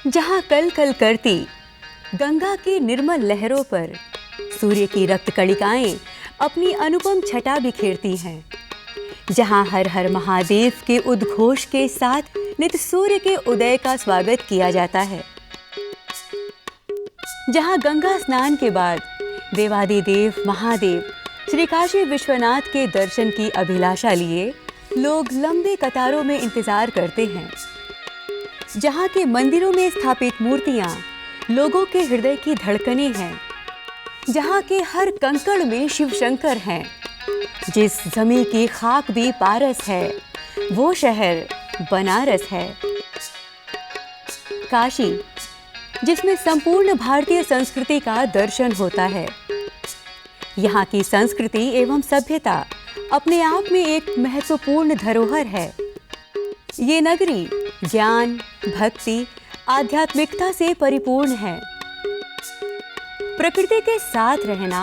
जहाँ कल कल करती गंगा की निर्मल लहरों पर सूर्य की रक्त कणिकाएं अपनी अनुपम छटा बिखेरती हैं, जहाँ हर हर महादेव के उद्घोष के साथ नित सूर्य के उदय का स्वागत किया जाता है, जहाँ गंगा स्नान के बाद देवादिदेव महादेव श्री काशी विश्वनाथ के दर्शन की अभिलाषा लिए लोग लंबे कतारों में इंतजार करते हैं, जहाँ के मंदिरों में स्थापित मूर्तियाँ लोगों के हृदय की धड़कनें हैं, जहाँ के हर कंकड़ में शिव शंकर हैं, जिस जमी की खाक भी पारस है, वो शहर बनारस है। काशी, जिसमें संपूर्ण भारतीय संस्कृति का दर्शन होता है। यहाँ की संस्कृति एवं सभ्यता अपने आप में एक महत्वपूर्ण धरोहर है। ये नगरी ज्ञान, भक्ति, आध्यात्मिकता से परिपूर्ण है। प्रकृति के साथ रहना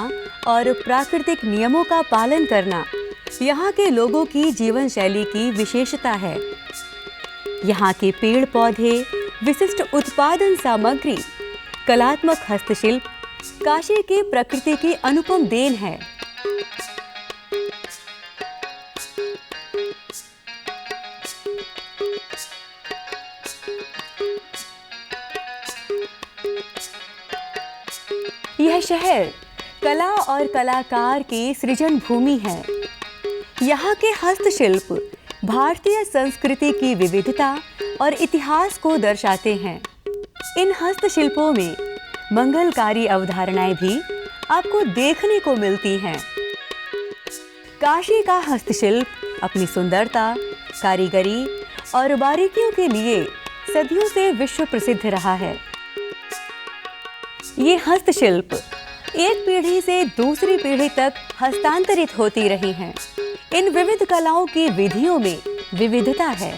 और प्राकृतिक नियमों का पालन करना यहाँ के लोगों की जीवन शैली की विशेषता है। यहाँ के पेड़ पौधे, विशिष्ट उत्पादन सामग्री, कलात्मक हस्तशिल्प काशी की प्रकृति की अनुपम देन है। यह शहर कला और कलाकार की सृजन भूमि है। यहाँ के हस्तशिल्प भारतीय संस्कृति की विविधता और इतिहास को दर्शाते हैं। इन हस्तशिल्पों में मंगलकारी अवधारणाएं भी आपको देखने को मिलती हैं। काशी का हस्तशिल्प अपनी सुंदरता, कारीगरी और बारीकियों के लिए सदियों से विश्व प्रसिद्ध रहा है। ये हस्तशिल्प एक पीढ़ी से दूसरी पीढ़ी तक हस्तांतरित होती रही हैं। इन विविध कलाओं की विधियों में विविधता है।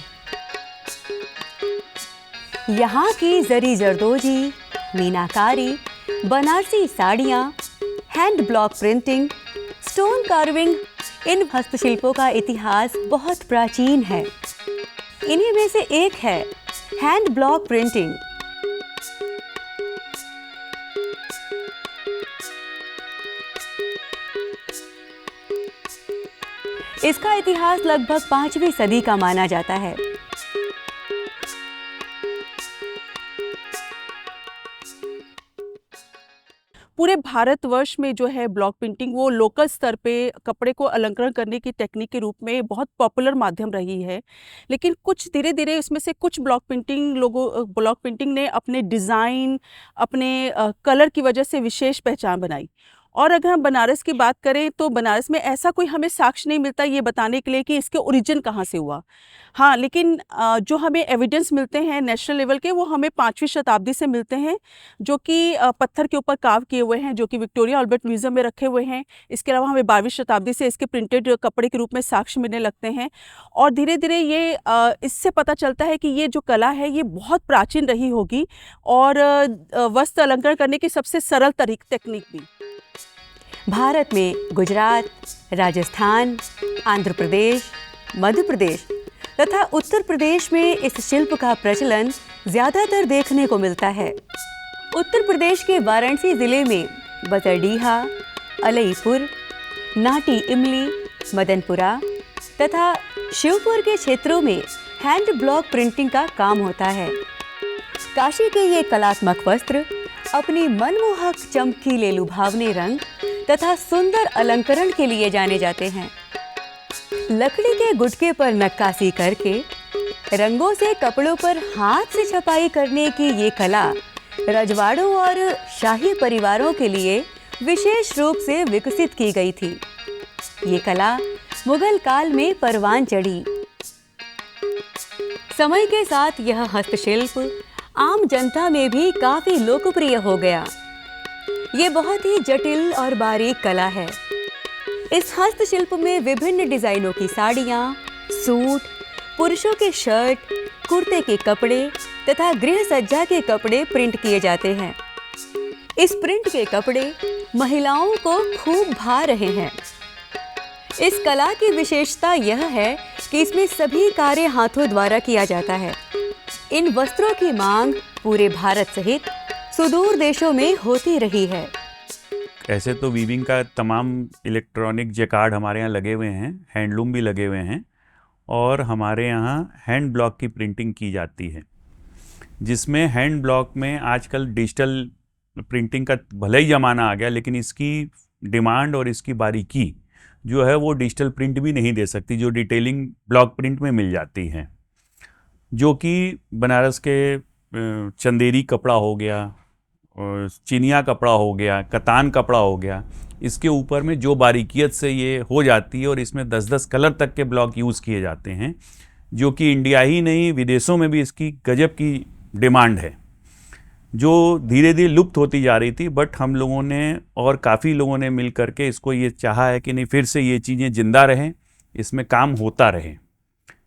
यहाँ की जरी जरदोजी, मीनाकारी, बनारसी साड़ियाँ, hand block printing, stone carving, इन हस्तशिल्पों का इतिहास बहुत प्राचीन है। इन्हीं में से एक है हैंड ब्लॉक प्रिंटिंग। इसका इतिहास लगभग 5वीं सदी का माना जाता है। पूरे भारतवर्ष में जो है ब्लॉक प्रिंटिंग वो लोकल स्तर पे कपड़े को अलंकरण करने की टेक्निक के रूप में बहुत पॉपुलर माध्यम रही है। लेकिन कुछ धीरे धीरे इसमें से कुछ ब्लॉक प्रिंटिंग ने अपने डिज़ाइन, अपने कलर की वजह से विशेष पहचान बनाई। और अगर हम बनारस की बात करें तो बनारस में ऐसा कोई हमें साक्ष्य नहीं मिलता ये बताने के लिए कि इसके ओरिजिन कहाँ से हुआ। हाँ, लेकिन जो हमें एविडेंस मिलते हैं नेशनल लेवल के, वो हमें 5वीं शताब्दी से मिलते हैं, जो कि पत्थर के ऊपर कार्व किए हुए हैं, जो कि विक्टोरिया अल्बर्ट म्यूजियम में रखे हुए हैं। इसके अलावा हमें 12वीं शताब्दी से इसके प्रिंटेड कपड़े के रूप में साक्ष्य मिलने लगते हैं। और धीरे धीरे ये इससे पता चलता है कि ये जो कला है ये बहुत प्राचीन रही होगी और वस्त्र अलंकरण करने की सबसे सरल टेक्निक भी। भारत में गुजरात, राजस्थान, आंध्र प्रदेश, मध्य प्रदेश तथा उत्तर प्रदेश में इस शिल्प का प्रचलन ज़्यादातर देखने को मिलता है। उत्तर प्रदेश के वाराणसी जिले में बतरडीहा, अलईपुर, नाटी इमली, मदनपुरा तथा शिवपुर के क्षेत्रों में हैंड ब्लॉक प्रिंटिंग का काम होता है। काशी के ये कलात्मक वस्त्र अपनी मनमोहक चमकीले लुभावने रंग तथा सुंदर अलंकरण के लिए जाने जाते हैं। लकड़ी के गुटके पर नक्काशी करके रंगों से कपड़ों पर हाथ से छपाई करने की ये कला रजवाड़ों और शाही परिवारों के लिए विशेष रूप से विकसित की गई थी। ये कला मुगल काल में परवान चढ़ी। समय के साथ यह हस्तशिल्प आम जनता में भी काफी लोकप्रिय हो गया। ये बहुत ही जटिल और बारीक कला है। इस हस्तशिल्प में विभिन्न डिजाइनों की साड़ियाँ, सूट, पुरुषों के शर्ट, कुर्ते के कपड़े तथा गृह सज्जा के कपड़े प्रिंट किए जाते हैं। इस प्रिंट के कपड़े महिलाओं को खूब भा रहे हैं। इस कला की विशेषता यह है कि इसमें सभी कार्य हाथों द्वारा किया जाता है। इन वस्त्रों की मांग पूरे भारत सहित सुदूर देशों में होती रही है। ऐसे तो वीविंग का तमाम इलेक्ट्रॉनिक जेकार्ड हमारे यहाँ लगे हुए हैं, हैंडलूम भी लगे हुए हैं और हमारे यहाँ हैंड ब्लॉक की प्रिंटिंग की जाती है, जिसमें हैंड ब्लॉक में आजकल डिजिटल प्रिंटिंग का भले ही ज़माना आ गया, लेकिन इसकी डिमांड और इसकी बारीकी जो है वो डिजिटल प्रिंट भी नहीं दे सकती, जो डिटेलिंग ब्लॉक प्रिंट में मिल जाती है, जो कि बनारस के चंदेरी कपड़ा हो गया, चिनिया कपड़ा हो गया, कतान कपड़ा हो गया, इसके ऊपर में जो बारीकियत से ये हो जाती है और इसमें 10-10 कलर तक के ब्लॉक यूज़ किए जाते हैं, जो कि इंडिया ही नहीं विदेशों में भी इसकी गजब की डिमांड है, जो धीरे धीरे लुप्त होती जा रही थी। बट हम लोगों ने और काफ़ी लोगों ने मिल करके इसको ये चाहा है कि नहीं, फिर से ये चीज़ें ज़िंदा रहें, इसमें काम होता रहे।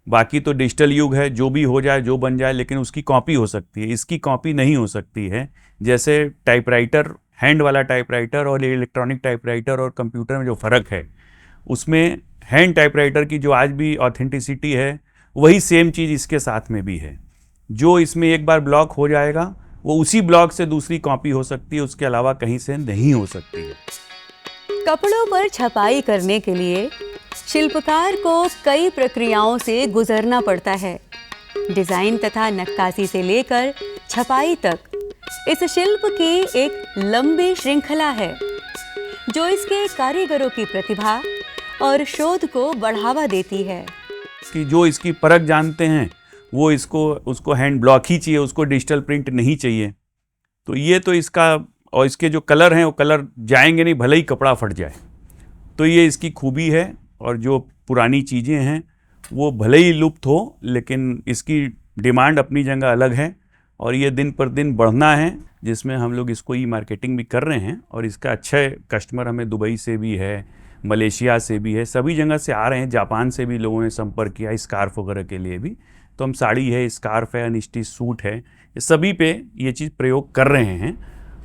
बाकी तो डिजिटल युग है, जो भी हो जाए, जो बन जाए, लेकिन उसकी कॉपी हो सकती है, इसकी कॉपी नहीं हो सकती है। जैसे टाइपराइटर, हैंड वाला टाइपराइटर और इलेक्ट्रॉनिक टाइपराइटर और कंप्यूटर में जो फ़र्क है, उसमें हैंड टाइपराइटर की जो आज भी ऑथेंटिसिटी है, वही सेम चीज़ इसके साथ में भी है। जो इसमें एक बार ब्लॉक हो जाएगा, वो उसी ब्लॉक से दूसरी कॉपी हो सकती है, उसके अलावा कहीं से नहीं हो सकती है। कपड़ों पर छपाई करने के लिए शिल्पकार को कई प्रक्रियाओं से गुजरना पड़ता है। डिजाइन तथा नक्काशी से लेकर छपाई तक इस शिल्प की एक लंबी श्रृंखला है, जो इसके कारीगरों की प्रतिभा और शोध को बढ़ावा देती है। कि जो इसकी परख जानते हैं वो उसको हैंड ब्लॉक ही चाहिए, उसको डिजिटल प्रिंट नहीं चाहिए। तो ये तो इसका, और इसके जो कलर हैं वो कलर जाएंगे नहीं, भले ही कपड़ा फट जाए। तो ये इसकी खूबी है। और जो पुरानी चीज़ें हैं वो भले ही लुप्त हो, लेकिन इसकी डिमांड अपनी जगह अलग है और ये दिन पर दिन बढ़ना है, जिसमें हम लोग इसको ई मार्केटिंग भी कर रहे हैं। और इसका अच्छा कस्टमर हमें दुबई से भी है, मलेशिया से भी है, सभी जगह से आ रहे हैं। जापान से भी लोगों ने संपर्क किया स्कार्फ वगैरह के लिए भी। तो हम साड़ी है, स्कार्फ है, अनस्टिच सूट है, ये सभी पे ये चीज़ प्रयोग कर रहे हैं।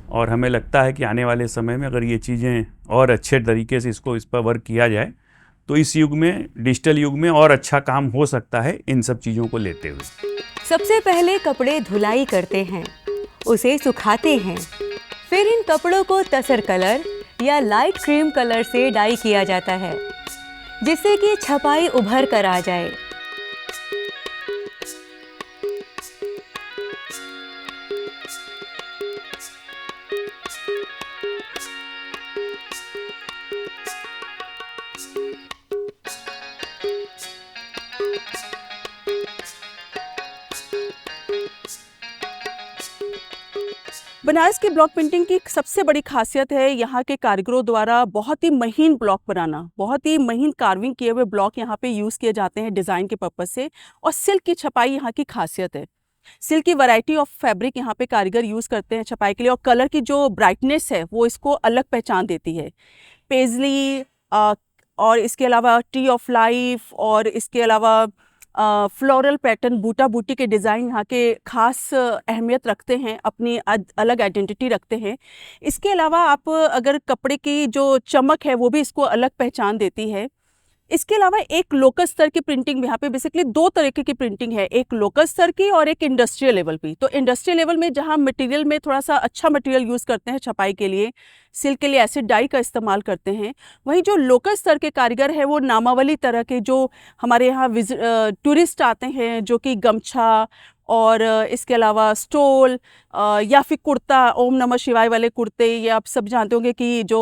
और हमें लगता है कि आने वाले समय में अगर ये चीज़ें और अच्छे तरीके से इस पर वर्क किया जाए, तो इस युग में, डिजिटल युग में और अच्छा काम हो सकता है इन सब चीज़ों को लेते हुए। सबसे पहले कपड़े धुलाई करते हैं, उसे सुखाते हैं, फिर इन कपड़ों को तसर कलर या लाइट क्रीम कलर से डाई किया जाता है, जिससे कि छपाई उभर कर आ जाए। बनारस की ब्लॉक प्रिंटिंग की सबसे बड़ी खासियत है यहाँ के कारीगरों द्वारा बहुत ही महीन ब्लॉक बनाना। बहुत ही महीन कार्विंग किए हुए ब्लॉक यहाँ पे यूज़ किए जाते हैं डिज़ाइन के पर्पज़ से। और सिल्क की छपाई यहाँ की खासियत है। सिल्क की वैरायटी ऑफ फैब्रिक यहाँ पे कारीगर यूज़ करते हैं छपाई के लिए, और कलर की जो ब्राइटनेस है वो इसको अलग पहचान देती है। पेजली और इसके अलावा ट्री ऑफ लाइफ और इसके अलावा फ्लोरल पैटर्न, बूटा बूटी के डिज़ाइन यहाँ के खास अहमियत रखते हैं, अपनी अलग आइडेंटिटी रखते हैं। इसके अलावा आप अगर कपड़े की जो चमक है वो भी इसको अलग पहचान देती है। इसके अलावा एक लोकल स्तर की प्रिंटिंग, यहाँ पे बेसिकली दो तरीके की प्रिंटिंग है, एक लोकल स्तर की और एक इंडस्ट्रियल लेवल पे। तो इंडस्ट्रियल लेवल में जहाँ मटेरियल में थोड़ा सा अच्छा मटेरियल यूज़ करते हैं छपाई के लिए, सिल्क के लिए एसिड डाई का इस्तेमाल करते हैं। वहीं जो लोकल स्तर के कारीगर है वो नामावली तरह के, जो हमारे यहाँ टूरिस्ट आते हैं, जो कि गमछा और इसके अलावा स्टोल या फिर कुर्ता, ओम नमः शिवाय वाले कुर्ते, ये आप सब जानते होंगे कि जो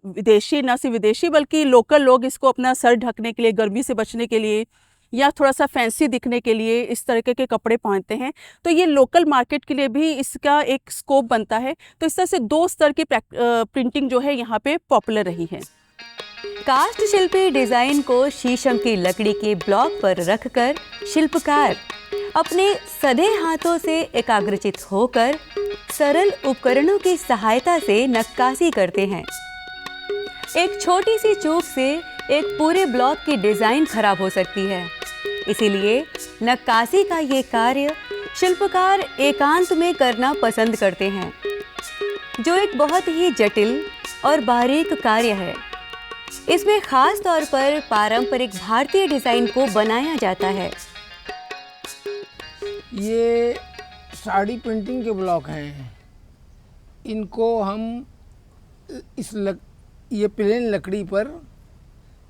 विदेशी, न सिर्फ विदेशी बल्कि लोकल लोग इसको अपना सर ढकने के लिए, गर्मी से बचने के लिए या थोड़ा सा फैंसी दिखने के लिए इस तरीके के कपड़े पहनते हैं। तो ये लोकल मार्केट के लिए भी इसका एक स्कोप बनता है। तो इस तरह से दो स्तर की प्रिंटिंग जो है यहाँ पे पॉपुलर रही है। कास्ट शिल्पी डिजाइन को शीशम की लकड़ी के ब्लॉक पर रखकर शिल्पकार अपने सधे हाथों से एकाग्रचित होकर सरल उपकरणों की सहायता से नक्काशी करते हैं। एक छोटी सी चूक से एक पूरे ब्लॉक की डिजाइन खराब हो सकती है, इसीलिए नक्काशी का ये कार्य शिल्पकार एकांत में करना पसंद करते हैं, जो एक बहुत ही जटिल और बारीक कार्य है। इसमें खास तौर पर पारंपरिक भारतीय डिजाइन को बनाया जाता है। ये साड़ी प्रिंटिंग के ब्लॉक हैं, इनको हम ये प्लेन लकड़ी पर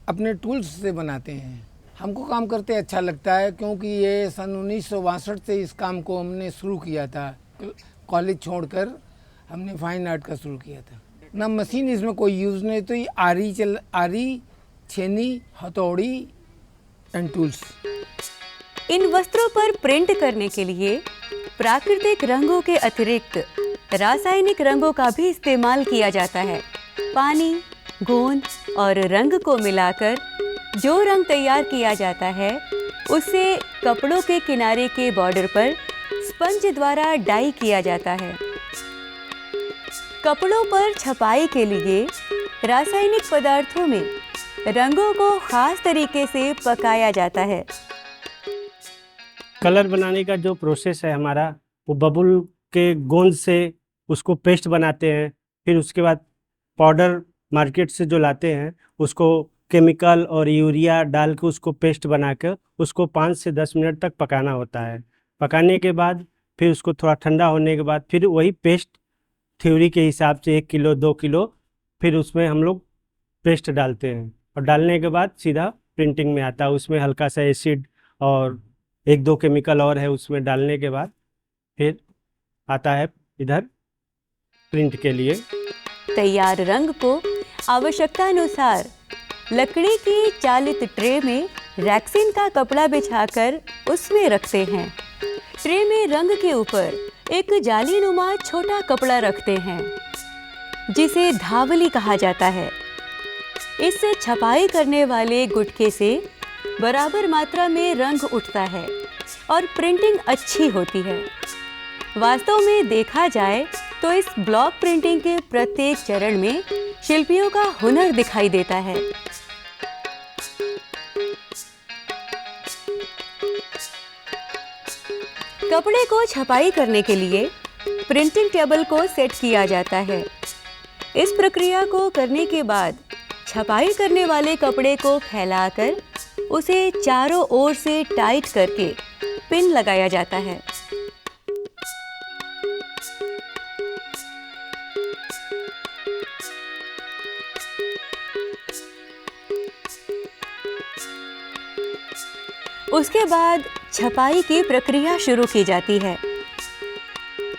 अपने टूल्स से बनाते हैं। हमको काम करते अच्छा लगता है, क्योंकि ये सन 1962 से इस काम को हमने शुरू किया था। कॉलेज छोड़कर हमने फाइन आर्ट का शुरू किया था। ना मशीन इसमें कोई यूज़ नहीं, तो ये आरी, छेनी, हथौड़ी एंड टूल्स। इन वस्त्रों पर प्रिंट करने के लिए प्राकृतिक रंगों के अतिरिक्त रासायनिक रंगों का भी इस्तेमाल किया जाता है। पानी, गोंद और रंग को मिलाकर जो रंग तैयार किया जाता है, उसे कपड़ों के किनारे के बॉर्डर पर स्पंज द्वारा डाई किया जाता है। कपड़ों पर छपाई के लिए रासायनिक पदार्थों में रंगों को खास तरीके से पकाया जाता है। कलर बनाने का जो प्रोसेस है हमारा, वो बबुल के गोंद से उसको पेस्ट बनाते हैं। फिर उसके बाद पाउडर मार्केट से जो लाते हैं, उसको केमिकल और यूरिया डाल के उसको पेस्ट बना कर उसको 5 से 10 मिनट तक पकाना होता है। पकाने के बाद फिर उसको थोड़ा ठंडा होने के बाद फिर वही पेस्ट थ्योरी के हिसाब से 1 किलो 2 किलो फिर उसमें हम लोग पेस्ट डालते हैं, और डालने के बाद सीधा प्रिंटिंग में आता है। उसमें हल्का सा एसिड और 1-2 केमिकल और है, उसमें डालने के बाद फिर आता है इधर प्रिंट के लिए। तैयार रंग को आवश्यकता अनुसार लकड़ी की चालित ट्रे में रैक्सीन का कपड़ा बिछाकर उसमें रखते हैं। ट्रे में रंग के ऊपर एक जालीनुमा छोटा कपड़ा रखते हैं, जिसे धावली कहा जाता है। इससे छपाई करने वाले गुटके से बराबर मात्रा में रंग उठता है और प्रिंटिंग अच्छी होती है। वास्तव में देखा जाए तो इस ब्लॉक प्रिंटिंग के प्रत्येक चरण में शिल्पियों का हुनर दिखाई देता है। कपड़े को छपाई करने के लिए प्रिंटिंग टेबल को सेट किया जाता है। इस प्रक्रिया को करने के बाद छपाई करने वाले कपड़े को फैलाकर उसे चारों ओर से टाइट करके पिन लगाया जाता है। उसके बाद छपाई की प्रक्रिया शुरू की जाती है।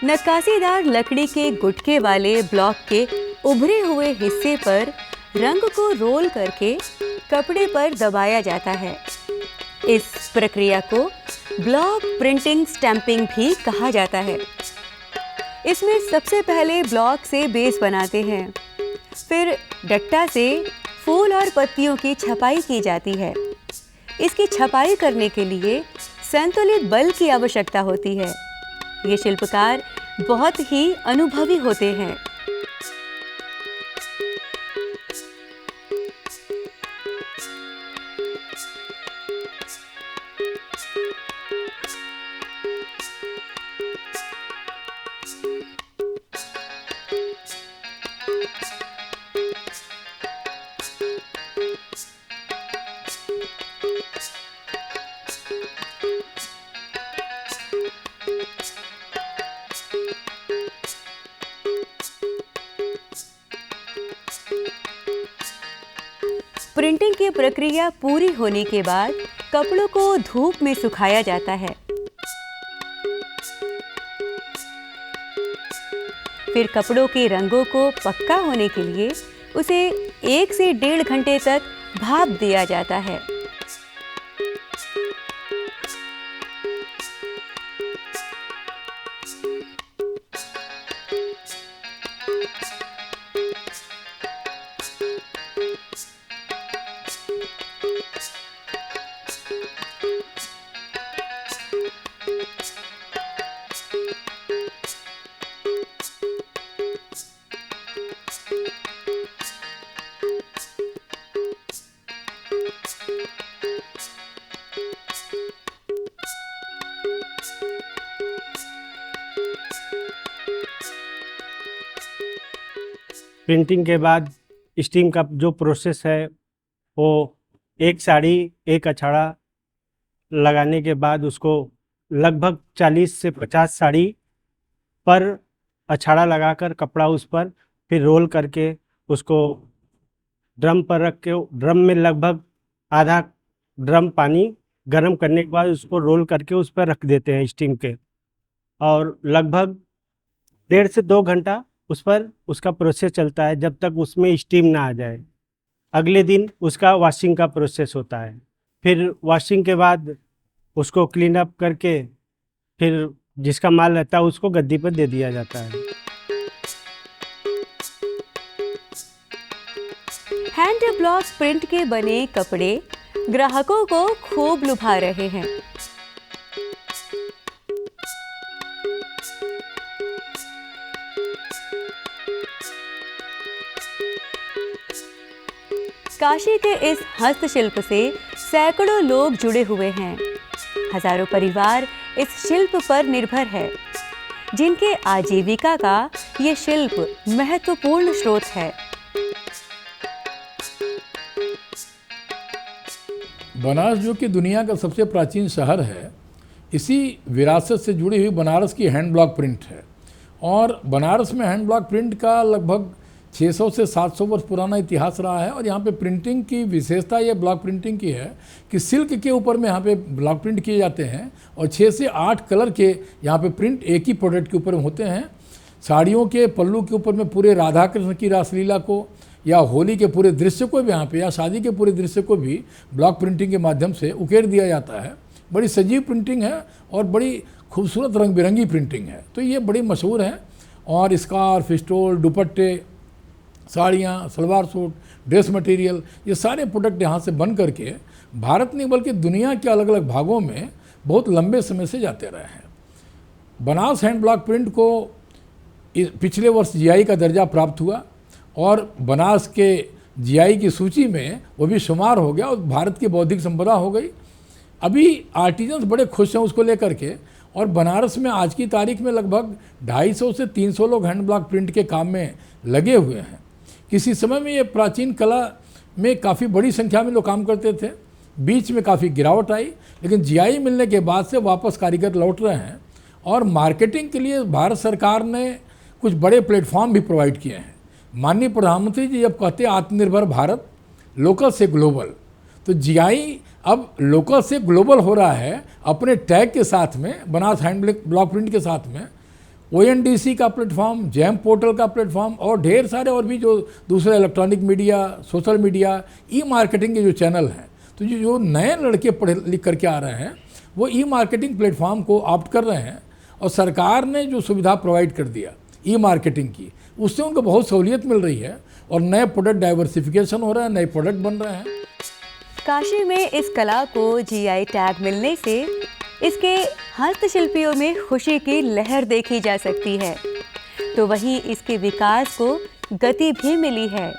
नक्काशीदार लकड़ी के गुटके वाले ब्लॉक के उभरे हुए हिस्से पर रंग को रोल करके कपड़े पर दबाया जाता है। इस प्रक्रिया को ब्लॉक प्रिंटिंग स्टैंपिंग भी कहा जाता है। इसमें सबसे पहले ब्लॉक से बेस बनाते हैं, फिर डट्टा से फूल और पत्तियों की छपाई की जाती है। इसकी छपाई करने के लिए संतुलित बल की आवश्यकता होती है। ये शिल्पकार बहुत ही अनुभवी होते हैं। प्रिंटिंग की प्रक्रिया पूरी होने के बाद कपड़ों को धूप में सुखाया जाता है। फिर कपड़ों के रंगों को पक्का होने के लिए उसे 1 से 1.5 घंटे तक भाप दिया जाता है। प्रिंटिंग के बाद स्टीम का जो प्रोसेस है, वो एक साड़ी एक अछाड़ा लगाने के बाद उसको लगभग 40 से 50 साड़ी पर अछाड़ा लगाकर कपड़ा उस पर फिर रोल करके उसको ड्रम पर रख के ड्रम में लगभग आधा ड्रम पानी गर्म करने के बाद उसको रोल करके उस पर रख देते हैं स्टीम के, और लगभग 1.5 से 2 घंटा उस पर उसका प्रोसेस चलता है जब तक उसमें स्टीम ना आ जाए। अगले दिन उसका वॉशिंग का प्रोसेस होता है। फिर वॉशिंग के बाद उसको क्लीन अप करके फिर जिसका माल रहता है उसको गद्दी पर दे दिया जाता है। हैंड ब्लॉक प्रिंट के बने कपड़े ग्राहकों को खूब लुभा रहे हैं। काशी के इस हस्तशिल्प से सैकड़ों लोग जुड़े हुए हैं। हजारों परिवार इस शिल्प पर निर्भर है, जिनके आजीविका का ये शिल्प महत्वपूर्ण स्रोत है। बनारस जो कि दुनिया का सबसे प्राचीन शहर है, इसी विरासत से जुड़ी हुई बनारस की हैंड ब्लॉक प्रिंट है। और बनारस में हैंड ब्लॉक प्रिंट का लगभग 600 से 700 वर्ष पुराना इतिहास रहा है। और यहाँ पे प्रिंटिंग की विशेषता ये ब्लॉक प्रिंटिंग की है कि सिल्क के ऊपर में यहाँ पे ब्लॉक प्रिंट किए जाते हैं और 6 से 8 कलर के यहाँ पे प्रिंट एक ही प्रोडक्ट के ऊपर होते हैं। साड़ियों के पल्लू के ऊपर में पूरे राधा कृष्ण की रासलीला को या होली के पूरे दृश्य को भी यहाँ पे या शादी के पूरे दृश्य को भी ब्लॉक प्रिंटिंग के माध्यम से उकेर दिया जाता है। बड़ी सजीव प्रिंटिंग है और बड़ी खूबसूरत रंग बिरंगी प्रिंटिंग है, तो ये बड़ी मशहूर है। और स्कार्फ, स्टोल, दुपट्टे, साड़ियाँ, सलवार सूट, ड्रेस मटेरियल, ये सारे प्रोडक्ट यहाँ से बन करके भारत नहीं बल्कि दुनिया के अलग अलग भागों में बहुत लंबे समय से जाते रहे हैं। बनारस हैंड ब्लॉक प्रिंट को पिछले वर्ष जीआई का दर्जा प्राप्त हुआ और बनारस के जीआई की सूची में वो भी शुमार हो गया और भारत की बौद्धिक संपदा हो गई। अभी आर्टिजन्स बड़े खुश हैं उसको लेकर के। और बनारस में आज की तारीख में लगभग 250 से 300 लोग हैंड ब्लॉक प्रिंट के काम में लगे हुए हैं। किसी समय में ये प्राचीन कला में काफ़ी बड़ी संख्या में लोग काम करते थे, बीच में काफ़ी गिरावट आई, लेकिन जीआई मिलने के बाद से वापस कारीगर लौट रहे हैं। और मार्केटिंग के लिए भारत सरकार ने कुछ बड़े प्लेटफॉर्म भी प्रोवाइड किए हैं। माननीय प्रधानमंत्री जी जब कहते हैं आत्मनिर्भर भारत, लोकल से ग्लोबल, तो जीआई अब लोकल से ग्लोबल हो रहा है अपने टैग के साथ में, बनारस हैंड ब्लॉक प्रिंट के साथ में। ONDC का प्लेटफॉर्म, जैम पोर्टल का प्लेटफॉर्म और ढेर सारे और भी जो दूसरे इलेक्ट्रॉनिक मीडिया, सोशल मीडिया, ई मार्केटिंग के जो चैनल हैं, तो जो नए लड़के पढ़े लिख करके आ रहे हैं वो ई मार्केटिंग प्लेटफॉर्म को ऑप्ट कर रहे हैं। और सरकार ने जो सुविधा प्रोवाइड कर दिया ई मार्केटिंग की, उससे उनको बहुत सहूलियत मिल रही है और नए प्रोडक्ट डाइवर्सिफिकेशन हो रहा है, नए प्रोडक्ट बन रहे हैं। काशी में इस कला को जीआई टैग मिलने से इसके हस्तशिल्पियों में खुशी की लहर देखी जा सकती है, तो वहीं इसके विकास को गति भी मिली है।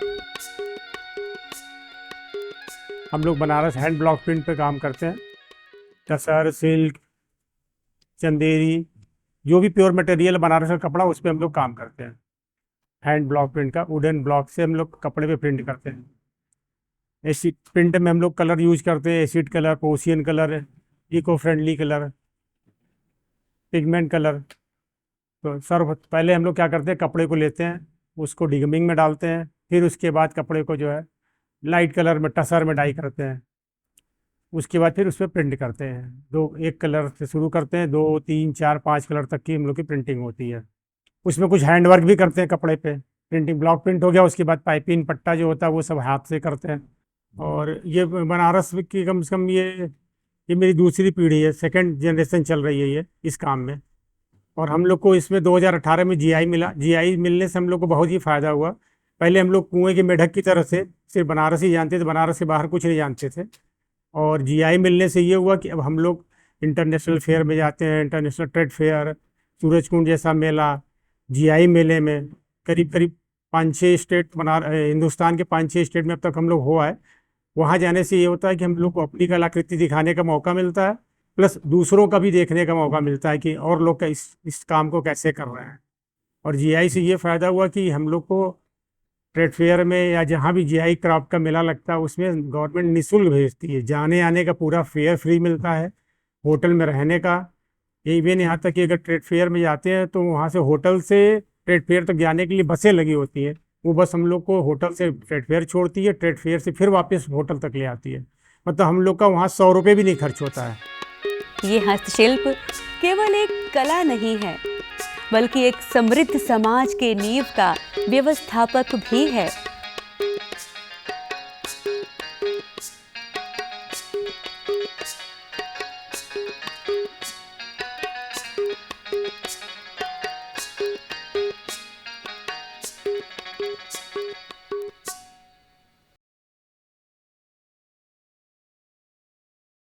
हम लोग बनारस हैंड ब्लॉक प्रिंट पे काम करते हैं। टसर, सिल्क, चंदेरी, जो भी प्योर मटेरियल बनारस का कपड़ा, उस पर हम लोग काम करते हैं। हैंड ब्लॉक प्रिंट का वुडन ब्लॉक से हम लोग कपड़े पे प्रिंट करते हैं। एसिड प्रिंट में हम लोग कलर यूज करते हैं, acid colour, procion colour, eco friendly colour, pigment colour. तो सर पहले हम लोग क्या करते हैं, कपड़े को लेते हैं, उसको डिगमिंग में डालते हैं, फिर उसके बाद कपड़े को जो है लाइट कलर में टसर में डाई करते हैं। उसके बाद फिर उस पर प्रिंट करते हैं। एक कलर से शुरू करते हैं, 2, 3, 4, 5 कलर तक की हम लोग की प्रिंटिंग होती है। उसमें कुछ हैंड वर्क भी करते हैं कपड़े पे। प्रिंटिंग ब्लॉक प्रिंट हो गया, उसके बाद पाइपिंग पट्टा जो होता है वो सब हाथ से करते हैं। और ये बनारस की कम से कम ये मेरी दूसरी पीढ़ी है, सेकंड जनरेशन चल रही है ये इस काम में। और हम लोग को इसमें 2018 में जीआई मिला। जीआई मिलने से हम लोग को बहुत ही फ़ायदा हुआ। पहले हम लोग कुएं के मेढक की तरह से सिर्फ बनारस ही जानते थे, बनारस से बाहर कुछ नहीं जानते थे। और जीआई मिलने से ये हुआ कि अब हम लोग इंटरनेशनल फेयर में जाते हैं, इंटरनेशनल ट्रेड फेयर, सूरजकुंड जैसा मेला, जीआई मेले में करीब करीब 5-6 स्टेट हिंदुस्तान के 5-6 स्टेट में अब तक हम लोग हुआ है। वहाँ जाने से ये होता है कि हम लोग को अपनी कलाकृति दिखाने का मौका मिलता है, प्लस दूसरों का भी देखने का मौका मिलता है कि और लोग इस काम को कैसे कर रहे हैं। और जीआई से ये फ़ायदा हुआ कि हम लोग को ट्रेड फेयर में या जहाँ भी जीआई क्राफ्ट का मेला लगता है उसमें गवर्नमेंट निःशुल्क भेजती है। जाने आने का पूरा फेयर फ्री मिलता है, होटल में रहने का इवन यहाँ तक कि अगर ट्रेड फेयर में जाते हैं तो वहाँ से होटल से ट्रेड फेयर तक जाने के लिए बसें लगी होती हैं। वो बस हम लोग को होटल से ट्रेड फेयर छोड़ती है, ट्रेड फेयर से फिर वापस होटल तक ले आती है। मतलब हम लोग का वहाँ 100 रुपये भी नहीं खर्च होता है। ये हस्तशिल्प केवल एक कला नहीं है, बल्कि एक समृद्ध समाज के नींव का व्यवस्थापक भी है।